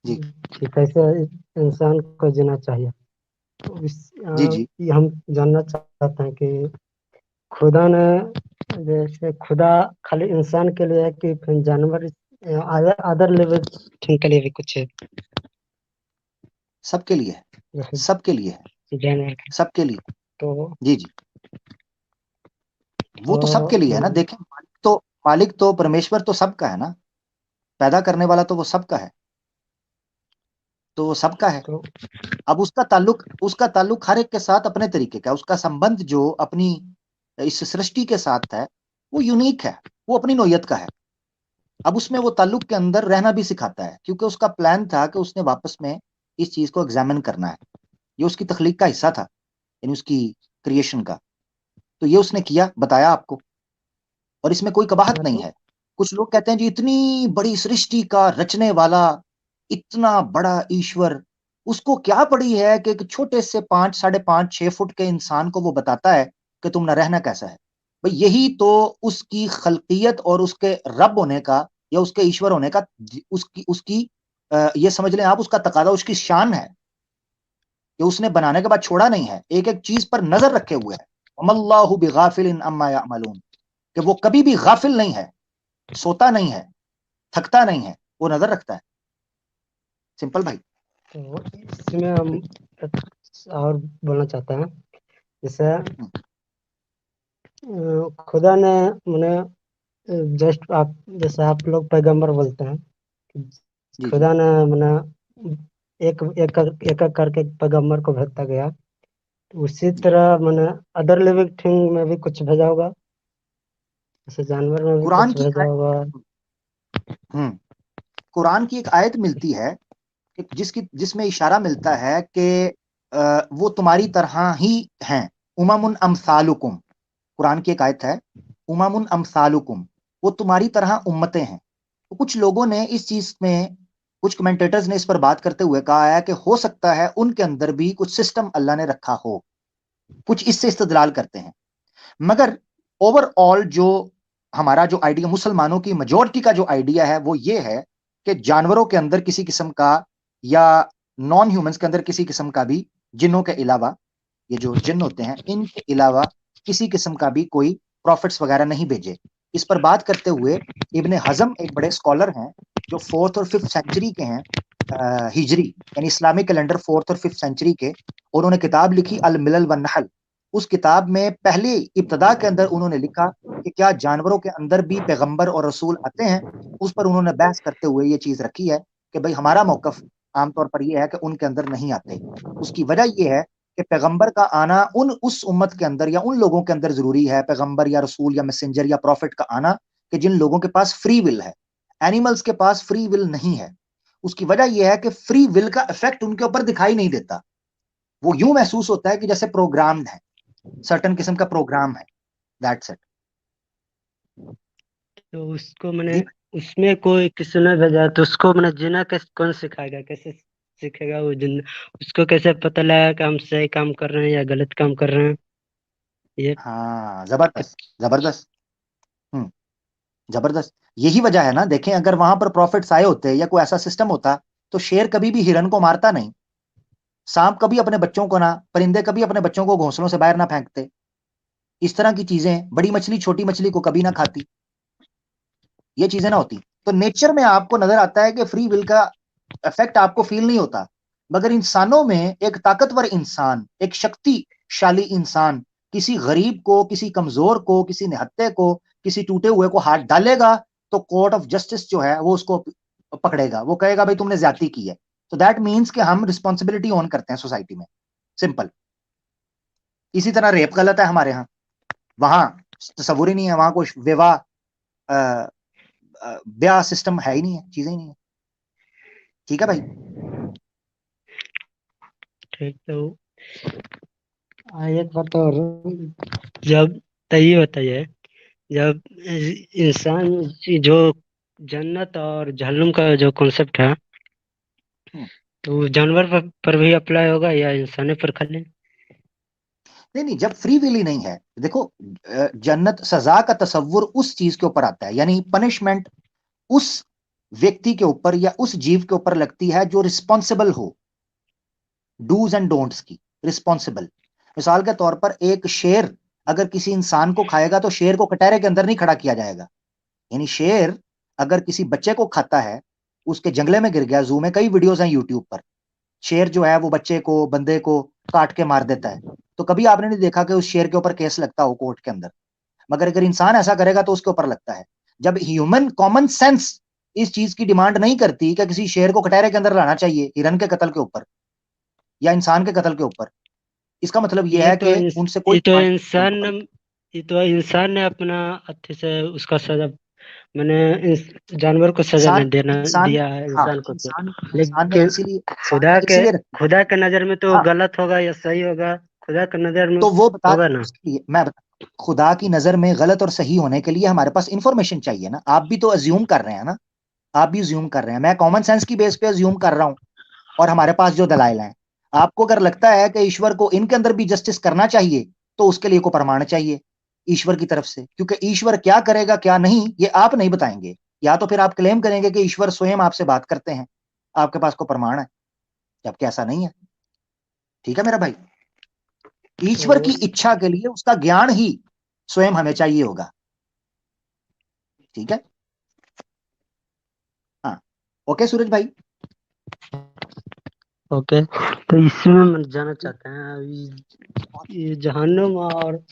जी कि कैसे इंसान को जीना चाहिए। तो जी जी। ये हम जानना चाहते हैं कि खुदा ने, जैसे खुदा खाली इंसान के लिए है कि फिर जानवर, अदर लेवल के लिए भी कुछ है, सबके लिए है, जैसे सबके लिए है, जानवर के। सबके लिए। तो जी जी। वो तो सबके लिए है ना। मतलब देखें, मालिक तो परमेश्वर तो सबका है ना। पैदा करने वाला तो वो सबका है, तो वो सबका है। तो अब उसका ताल्लुक हर एक के साथ अपने तरीके का है। उसका संबंध जो अपनी इस सृष्टि के साथ है, वो यूनिक है, वो अपनी नौयत का है। अब उसमें वो ताल्लुक के अंदर रहना भी सिखाता है, क्योंकि उसका प्लान था कि उसने वापस में इस चीज को एग्जामिन करना है। ये उसकी तख्लीक का हिस्सा था, यानी उसकी क्रिएशन का। तो ये उसने किया, बताया आपको, और इसमें कोई कबाहत हाँ, नहीं तो है। कुछ लोग कहते हैं जी, इतनी बड़ी सृष्टि का रचने वाला, इतना बड़ा ईश्वर, उसको क्या पड़ी है कि एक छोटे से 5, 5.5, 6 फुट के इंसान को वो बताता है कि तुम ना रहना कैसा है। भाई यही तो उसकी खल्कियत और उसके रब होने का या उसके ईश्वर होने का, उसकी उसकी ये समझ लें आप, उसका तकादा, उसकी शान है कि उसने बनाने के बाद छोड़ा नहीं है, एक एक चीज पर नजर रखे हुए है। वमल्लाहु बिगाफिलिन अम्मा यामलून, कि वो कभी भी गाफिल नहीं है, सोता नहीं है, थकता नहीं है, वो नजर रखता है। सिंपल भाई। तो इसमें हम और बोलना चाहते हैं, जैसे हम्म, खुदा ने, मैंने जस्ट आप, जैसे आप लोग पैगंबर बोलते हैं कि जी जी। खुदा ने, मैंने एक एक एक एक करके पैगंबर को भेजता गया, तो उसी जी। तरह मैंने अदर लिविंग थिंग में भी कुछ भेजा होगा, जैसे जानवर में भी कुरान कुछ की भेजा आयत, होगा। हम्म, कुरान की एक आयत मिलती है कि जिसमें इशारा मिलता है कि वो तुम्हारी तरह ही हैं। उममुन अमसालुकुम, कुरान की एक आयत है, उममुन अमसालुकुम, वो तुम्हारी तरह उम्मतें हैं। तो कुछ लोगों ने इस चीज में, कुछ कमेंटेटर्स ने इस पर बात करते हुए कहा है कि हो सकता है उनके अंदर भी कुछ सिस्टम अल्लाह ने रखा हो। कुछ इससे इस्तदलाल करते हैं। मगर ओवरऑल जो हमारा जो आइडिया, मुसलमानों की मेजोरिटी का जो आइडिया है, वो ये है कि जानवरों के अंदर किसी किस्म का, या नॉन ह्यूमंस के अंदर किसी किस्म का भी, जिन्नों के अलावा, ये जो जिन्न होते हैं इनके अलावा किसी किस्म का भी कोई प्रॉफिट्स वगैरह नहीं भेजे। इस पर बात करते हुए इब्ने हजम एक बड़े स्कॉलर हैं, जो 4th और 5th सेंचुरी के हैं, हिजरी, यानी इस्लामिक कैलेंडर 4th और 5th सेंचुरी के। उन्होंने किताब लिखी अल मिलल व नहल। उस किताब में पहले इब्तदा के अंदर उन्होंने लिखा कि क्या जानवरों के अंदर भी पैगंबर और रसूल आते हैं। उस पर उन्होंने बहस करते हुए ये चीज रखी है कि भाई हमारा मौकफ आमतौर पर यह है कि उनके अंदर नहीं आते। उसकी वजह यह है कि पैगंबर का आना उस उम्मत के अंदर या उन लोगों के अंदर जरूरी है, पैगंबर या रसूल या मैसेंजर या प्रॉफिट का आना, कि जिन लोगों के पास फ्री विल है। एनिमल्स के पास फ्री विल नहीं है। उसकी वजह यह है कि फ्री विल का इफेक्ट उनके ऊपर दिखाई नहीं देता। वो यूं महसूस होता है कि जैसे प्रोग्राम्ड है, सर्टन किस्म का प्रोग्राम है। That's it. तो उसको मैंने, जी। उसमें कोई किसी ने भेजा तो उसको मैंने जीना कैसे, कौन सिखाएगा, कैसे सीखेगा वो जिन, उसको कैसे पता लगेगा कि हम सही काम कर रहे हैं या गलत काम कर रहे हैं, ये हाँ, जबरदस्त, जबरदस्त। हम्म, जबरदस्त। यही वजह है ना, देखें, अगर वहां पर प्रॉफिट्स आए होते या कोई ऐसा सिस्टम होता, तो शेर कभी भी हिरन को मारता नहीं, सांप कभी अपने बच्चों को ना, परिंदे कभी अपने बच्चों को घोंसलों से बाहर ना फेंकते। इस तरह की चीजें, बड़ी मछली छोटी मछली को कभी ना खाती, ये चीजें ना होती। तो नेचर में आपको नजर आता है कि फ्री विल का इफेक्ट आपको फील नहीं होता। मगर इंसानों में एक ताकतवर इंसान, एक शक्तिशाली इंसान, किसी गरीब को, किसी कमजोर को, किसी निहत्ते को, किसी टूटे हुए को हाथ डालेगा, तो कोर्ट ऑफ जस्टिस जो है वो उसको पकड़ेगा, वो कहेगा भाई तुमने ज्यादती की है। तो दैट मीन्स कि हम रिस्पॉन्सिबिलिटी ऑन करते हैं सोसाइटी में। सिंपल। इसी तरह रेप गलत है हमारे यहाँ, वहां तस्वुर ही नहीं है, वहां कुछ विवाह, ब्याह सिस्टम है ही नहीं है, चीजें ही नहीं है। ठीक है भाई। ठीक। तो एक बात और, जब, तो ये बताइए, जब इंसान, जो जन्नत और जहन्नुम का जो कॉन्सेप्ट है, हम्म। तो जानवर पर भी अप्लाई होगा या इंसानी पर खाली? नहीं नहीं, जब फ्री विल ही नहीं है, देखो, जन्नत, सजा का तस्वुर उस चीज के ऊपर आता है, यानी पनिशमेंट उस व्यक्ति के ऊपर या उस जीव के ऊपर लगती है जो रिस्पॉन्सिबल हो, डूज एंड डोंट्स की, रिस्पॉन्सिबल। मिसाल के तौर पर एक शेर अगर किसी इंसान को खाएगा तो शेर को कटहरे के अंदर नहीं खड़ा किया जाएगा। यानी शेर अगर किसी बच्चे को खाता है, उसके जंगले में गिर गया, जू में कई वीडियोस हैं यूट्यूब पर, शेर जो है वो बच्चे को, बंदे को काट के मार देता है, तो कभी आपने नहीं देखा कि उस शेर के ऊपर केस लगता हो कोर्ट के अंदर। मगर अगर इंसान ऐसा करेगा तो उसके ऊपर लगता है। जब ह्यूमन कॉमन सेंस इस चीज की डिमांड नहीं करती कि किसी शेर को कटहरे के अंदर लाना चाहिए हिरन के कत्ल के ऊपर या इंसान के कत्ल के ऊपर, इसका मतलब यह ये है तो कि इंस, उनसे कोई डिमांड नहीं। ये तो इंसान ने अपना अथी से उसका सजा, मैंने इस जानवर को सजा इंसान नहीं देना इंसान दिया है हाँ, इंसान को तो। इंसान ने लेकिन इंसान ने इसीलिए रखा। खुदा के नजर में तो हाँ, गलत होगा या सही होगा, खुदा के नजर में तो वो बता, होगा ना। उसके लिए मैं बता, खुदा की नजर में गलत और सही होने के लिए हमारे पास इंफॉर्मेशन चाहिए ना। आप भी तो अज्यूम कर रहे हैं ना, आप भी अज्यूम कर रहे हैं, मैं कॉमन सेंस की बेस पे अज्यूम कर रहा हूं, और हमारे पास जो दलाइल हैं। आपको अगर लगता है कि ईश्वर को इनके अंदर भी जस्टिस करना चाहिए, तो उसके लिए को प्रमाण चाहिए ईश्वर की तरफ से, क्योंकि ईश्वर क्या करेगा क्या नहीं ये आप नहीं बताएंगे। या तो फिर आप क्लेम करेंगे कि ईश्वर स्वयं आपसे बात करते हैं, आपके पास को प्रमाण है, जबकि ऐसा नहीं है। ठीक है मेरा भाई, ईश्वर तो की इच्छा के लिए उसका ज्ञान ही स्वयं हमें चाहिए होगा। ठीक है, हाँ, ओके सूरज भाई। ओके, तो इसमें मैं जानना चाहते हैं अभी ये जहन्नुम और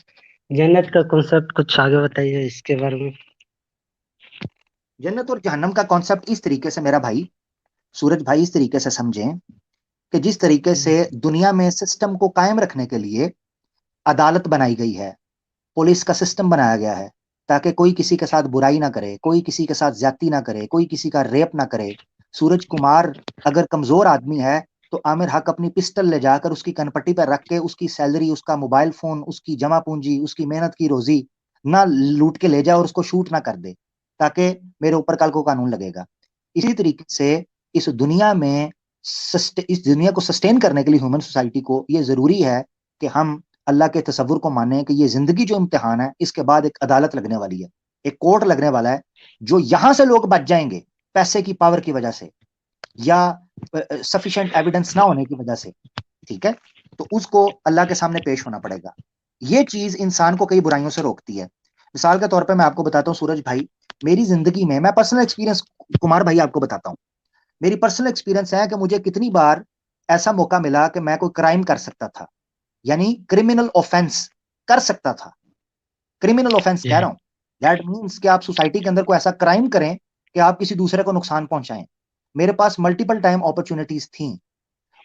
जन्नत का कॉन्सेप्ट कुछ आगे बताइए इसके बारे में। जन्नत और जहन्नम का कॉन्सेप्ट इस तरीके से मेरा भाई, सूरज भाई, इस तरीके से समझें कि जिस तरीके से दुनिया में सिस्टम को कायम रखने के लिए अदालत बनाई गई है, पुलिस का सिस्टम बनाया गया है, ताकि कोई किसी के साथ बुराई ना करे, कोई किसी के साथ ज्यादती ना करे, कोई किसी का रेप ना करे। सूरज कुमार अगर कमजोर आदमी है तो आमिर हक अपनी पिस्टल ले जाकर उसकी कनपट्टी पर रख के उसकी सैलरी, उसका मोबाइल फोन, उसकी जमा पूंजी, उसकी मेहनत की रोजी ना लूट के ले जाए और उसको शूट ना कर दे, ताकि मेरे ऊपर कल को कानून लगेगा। इसी तरीके से इस दुनिया में इस दुनिया को सस्टेन करने के लिए ह्यूमन सोसाइटी को यह जरूरी है कि हम अल्लाह के तसव्वुर को माने कि ये जिंदगी जो इम्तिहान है, इसके बाद एक अदालत लगने वाली है, एक कोर्ट लगने वाला है, जो यहां से लोग बच जाएंगे पैसे की पावर की वजह से या सफिशिएंट एविडेंस ना होने की वजह से, ठीक है, तो उसको अल्लाह के सामने पेश होना पड़ेगा। ये चीज इंसान को कई बुराइयों से रोकती है। मिसाल के तौर पर मैं आपको बताता हूँ सूरज भाई, मेरी जिंदगी में मैं पर्सनल एक्सपीरियंस, कुमार भाई आपको बताता हूँ, मेरी पर्सनल एक्सपीरियंस है कि मुझे कितनी बार ऐसा मौका मिला कि मैं कोई क्राइम कर सकता था, यानी क्रिमिनल ऑफेंस कर सकता था। क्रिमिनल ऑफेंस कह रहा हूं, दैट मीन्स कि आप सोसाइटी के अंदर कोई ऐसा क्राइम करें कि आप किसी दूसरे को नुकसान पहुंचाएं। मेरे पास मल्टीपल टाइम अपॉर्चुनिटीज थी,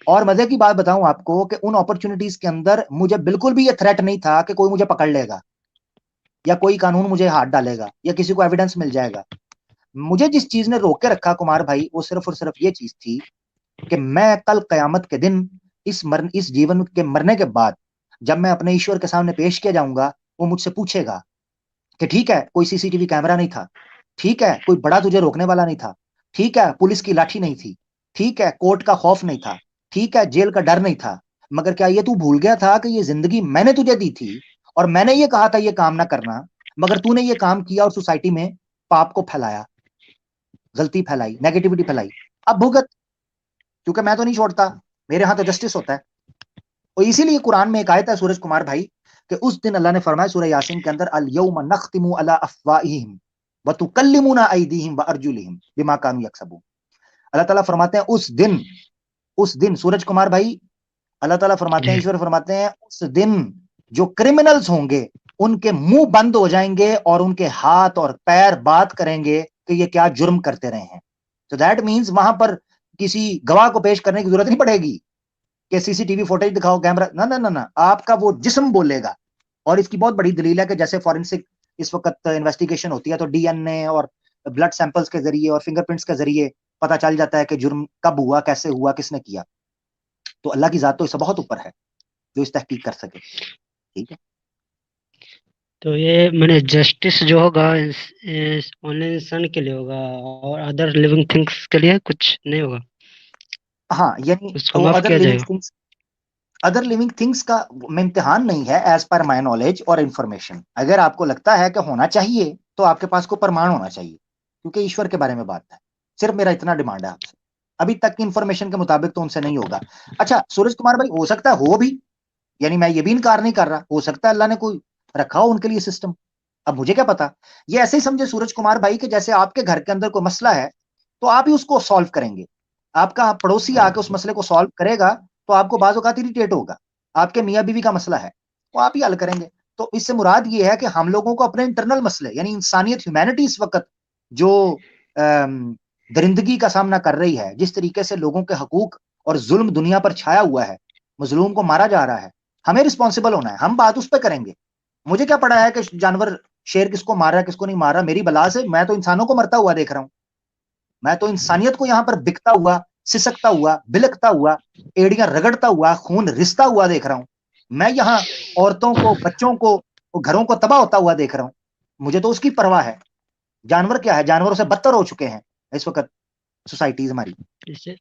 और मजे की बात बताऊं आपको कि उन अपॉर्चुनिटीज के अंदर मुझे बिल्कुल भी ये थ्रेट नहीं था कि कोई मुझे पकड़ लेगा या कोई कानून मुझे हाथ डालेगा या किसी को एविडेंस मिल जाएगा। मुझे जिस चीज ने रोक के रखा कुमार भाई, वो सिर्फ और सिर्फ ये चीज थी कि मैं कल कयामत के दिन इस जीवन के मरने के बाद जब मैं अपने ईश्वर के सामने पेश किया जाऊंगा, वो मुझसे पूछेगा कि ठीक है कोई सीसीटीवी कैमरा नहीं था, ठीक है कोई बड़ा तुझे रोकने वाला नहीं था, ठीक है पुलिस की लाठी नहीं थी, ठीक है कोर्ट का खौफ नहीं था, ठीक है जेल का डर नहीं था, मगर क्या ये तू भूल गया था कि ये जिंदगी मैंने तुझे दी थी और मैंने ये कहा था ये काम ना करना, मगर तूने ये काम किया और सोसाइटी में पाप को फैलाया, गलती फैलाई, नेगेटिविटी फैलाई। अब भुगत, क्योंकि मैं तो नहीं छोड़ता, मेरे यहां तो जस्टिस होता है। और इसीलिए कुरान में एक आयत है सूरज कुमार भाई कि उस दिन अल्लाह ने फरमाया सूरह यासीन के अंदर, अल यौम नख्तिमु अला अफवाहिहिम व तुकल्लिमुना अयदीहिम व अर्जुलिहिम बिमा कानू यक्सबून। अल्लाह ताला फरमाते हैं उस दिन सूरज कुमार भाई, अल्लाह ताला फरमाते हैं, जी। ईश्वर फरमाते हैं, उस दिन जो क्रिमिनल्स होंगे उनके मुंह बंद हो जाएंगे और उनके हाथ और पैर बात करेंगे कि ये क्या जुर्म करते रहे हैं। तो दैट मीन्स वहां पर किसी गवाह को पेश करने की जरूरत नहीं पड़ेगी कि सीसीटीवी फुटेज दिखाओ, कैमरा, ना ना ना ना, आपका वो जिस्म बोलेगा। और इसकी बहुत बड़ी दलील है कि जैसे फॉरेंसिक इस वक्त इन्वेस्टिगेशन होती है तो डीएनए और ब्लड सैंपल्स के जरिए और फिंगरप्रिंट्स के जरिए पता चल जाता है कि जुर्म कब हुआ, कैसे हुआ, किसने किया। तो अल्लाह की जात तो इससे बहुत ऊपर है जो इस तहकीक कर सके। ठीक है, तो ये मैंने जस्टिस जो होगा ओनली इंसान के लिए होगा और अदर लिविंग थिंग्स के लिए कुछ नहीं होगा, हाँ, यानी उसको वो माफ अदर किया लिविंग जाएगा। थिंग्स, अदर लिविंग थिंग्स का इम्तिहान नहीं है एज पर माई नॉलेज और इंफॉर्मेशन। अगर आपको लगता है कि होना चाहिए तो आपके पास को प्रमाण होना चाहिए, क्योंकि ईश्वर के बारे में बात है। सिर्फ मेरा इतना डिमांड है आपसे, अभी तक की इंफॉर्मेशन के मुताबिक तो उनसे नहीं होगा। अच्छा सूरज कुमार भाई, हो सकता है हो भी, यानी मैं ये भी इनकार नहीं कर रहा, हो सकता है अल्लाह ने कोई रखा हो उनके लिए सिस्टम, अब मुझे क्या पता। ये ऐसे ही समझे सूरज कुमार भाई कि जैसे आपके घर के अंदर कोई मसला है तो आप ही उसको सॉल्व करेंगे, आपका पड़ोसी आके उस मसले को सॉल्व करेगा तो आपको बाज़ औक़ात इरिटेट होगा, आपके मियाँ बीवी का मसला है वो आप ही हल करेंगे। तो इससे मुराद ये है कि हम लोगों को अपने इंटरनल मसले, यानी इंसानियत, ह्यूमैनिटी इस वक्त जो दरिंदगी का सामना कर रही है, जिस तरीके से लोगों के हकूक और जुल्म दुनिया पर छाया हुआ है, मजलूम को मारा जा रहा है, हमें रिस्पॉन्सिबल होना है, हम बात उस पर करेंगे। मुझे क्या पड़ा है कि जानवर शेर किसको मार रहा है किसको नहीं मार रहा, मेरी बला से मैं तो इंसानों को मरता हुआ देख रहा हूं, मैं तो इंसानियत को यहां पर बिकता हुआ, सिसकता हुआ, बिलकता हुआ, एड़ियां रगड़ता हुआ, खून रिसता हुआ देख रहा हूं। मैं यहां औरतों को, बच्चों को, घरों को तबाह होता हुआ देख रहा हूं। मुझे तो उसकी परवाह है। जानवर क्या है, जानवरों से बदतर हो चुके हैं इस वक्त सोसाइटीज हमारी। इस ठीक है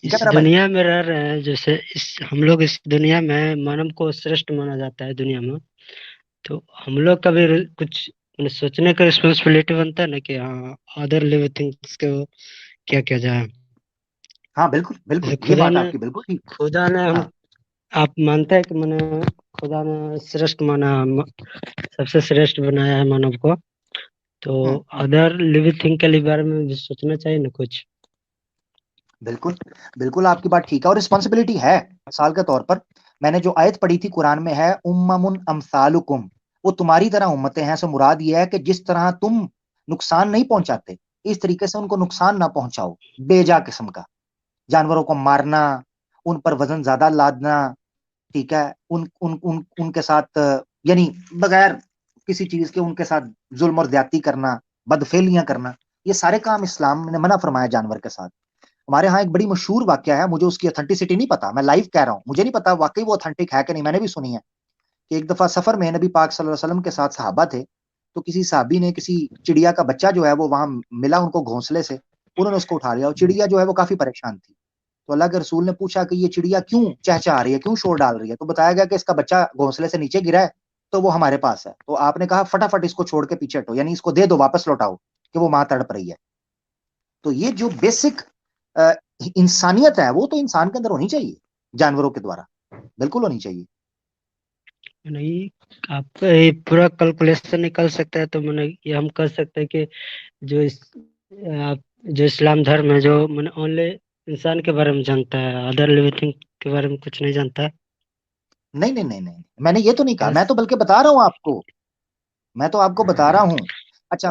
इस मेरा भाई। दुनिया में रह रहे हैं, जैसे इस हम लोग इस दुनिया में मानव को श्रेष्ठ माना जाता है दुनिया में, तो हम लोग का भी कुछ सोचने का रिस्पॉन्सिबिलिटी बनता है ना कि हाँ अदर लिविंग थिंग्स को क्या किया जाए। हाँ बिल्कुल जैसे बिल्कुल, ये बात आपकी बिल्कुल ठीक। खुदा ने हम हाँ। आप मानते हैं कि मैंने खुदा ने श्रेष्ठ माना, सबसे श्रेष्ठ बनाया है मानव को, तो हम्म, अदर लिविंग थिंग के लिए बारे में भी सोचना चाहिए ना कुछ। बिल्कुल बिल्कुल आपकी बात ठीक है, और रिस्पॉन्सिबिलिटी है। मिसाल के तौर पर मैंने जो आयत पढ़ी थी कुरान में है, उम्ममुन अमसालुकुम, वो तुम्हारी तरह उम्मतें हैं। सो मुराद ये है कि जिस तरह तुम नुकसान नहीं पहुंचाते, इस तरीके से उनको नुकसान ना पहुंचाओ बेजा किस्म का, जानवरों को मारना, उन पर वजन ज्यादा लादना, ठीक है, उन उन उन उनके साथ यानी बगैर किसी चीज के उनके साथ जुल्म और ज्यादती करना, बदफेलियां करना, ये सारे काम इस्लाम ने मना फरमाया जानवर के साथ। हमारे यहाँ एक बड़ी मशहूर वाक्य है, मुझे उसकी ऑथेंटिसिटी नहीं पता, मैं लाइव कह रहा हूँ, मुझे नहीं पता वाकई वो ऑथेंटिक है कि नहीं, मैंने भी सुनी है कि एक दफा सफर में नबी पाक सल्लल्लाहु अलैहि वसल्लम के साथ सहाबा थे, तो किसी साहबी ने किसी चिड़िया का बच्चा जो है वो वहां मिला उनको घोंसले से, उन्होंने उसको उठा लिया, और चिड़िया जो है वो काफी परेशान थी। तो अल्लाह के रसूल ने पूछा कि ये चिड़िया क्यों चहचहा रही है, क्यों शोर डाल रही है, तो बताया गया कि इसका बच्चा घोंसले से नीचे गिरा है, तो वो हमारे पास है। तो आपने कहा फटाफट इसको छोड़ के पीछे हटो, यानी इसको दे दो, वापस लौटाओ, कि वो मां तड़प रही है। तो ये जो बेसिक इंसानियत है वो तो इंसान के अंदर होनी चाहिए, जानवरों के द्वारा बिल्कुल होनी चाहिए। नहीं, आप ये पूरा कैलकुलेशन निकल सकता है, तो मैंने ये हम कर सकते हैं कि जो आप जो इस्लाम धर्म है, जो मैंने ओनली इंसान के बारे में जानता है, अदर लिविंग थिंग के बारे में कुछ नहीं जानता है। नहीं नहीं नहीं नहीं, मैंने ये तो नहीं कहा, मैं बस तो बल्कि बता रहा हूं आपको, मैं तो आपको बता रहा हूं। अच्छा,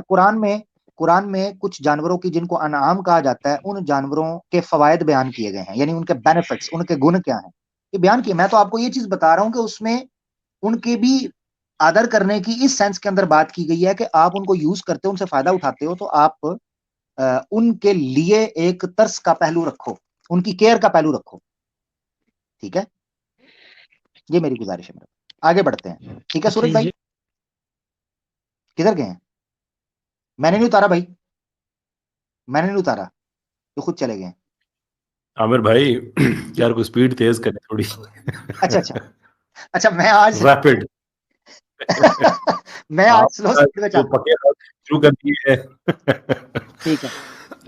कुरान में कुछ जानवरों की जिनको अनाम कहा जाता है, उन जानवरों के फवायद बयान किए गए हैं, यानी उनके बेनिफिट्स, उनके गुण क्या हैं, ये बयान किए। मैं तो आपको ये चीज बता रहा हूं कि उसमें उनके भी आदर करने की इस सेंस के अंदर बात की गई है कि आप उनको यूज करते हो, उनसे फायदा उठाते हो, तो आप उनके लिए एक तरस का पहलू रखो, उनकी केयर का पहलू रखो। ठीक है, ये मेरी गुजारिश है मेरे। आगे बढ़ते हैं, ठीक है अच्छा सूरज ये भाई, जो किधर गए हैं? मैंने नहीं उतारा भाई, मैंने नहीं उतारा, तो खुद चले गए। आमिर भाई जी। यार को स्पीड तेज करें थोड़ी। अच्छा अच्छा। अच्छा मैं आज रैपिड। मैं आज स्लो आपका स्पीड में जो चाहता हूँ। पके शुरू कर दिए है। ठीक है,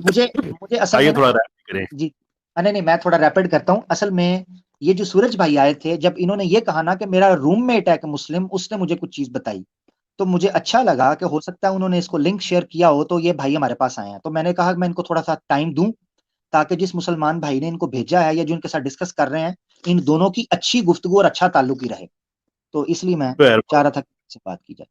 मुझे मुझे असल में आइए ना, थोड़ा रैपिड करें। जी, नहीं नहीं, मैं थोड़ा रैपिड करता हूँ। असल में ये जो सूरज भाई आए थे, जब इन्होंने ये कहा ना कि मेरा रूममेट है कि मुस्लिम, उसने मुझे कुछ चीज बताई, तो मुझे अच्छा लगा कि हो सकता है उन्होंने इसको लिंक शेयर किया हो, तो ये भाई हमारे पास आए हैं, तो मैंने कहा कि मैं इनको थोड़ा सा टाइम दूं, ताकि जिस मुसलमान भाई ने इनको भेजा है या जो इनके साथ डिस्कस कर रहे हैं, इन दोनों की अच्छी गुफ्तगू और अच्छा ताल्लुक ही रहे। तो इसलिए मैं चाह रहा था कि इससे बात की जाए।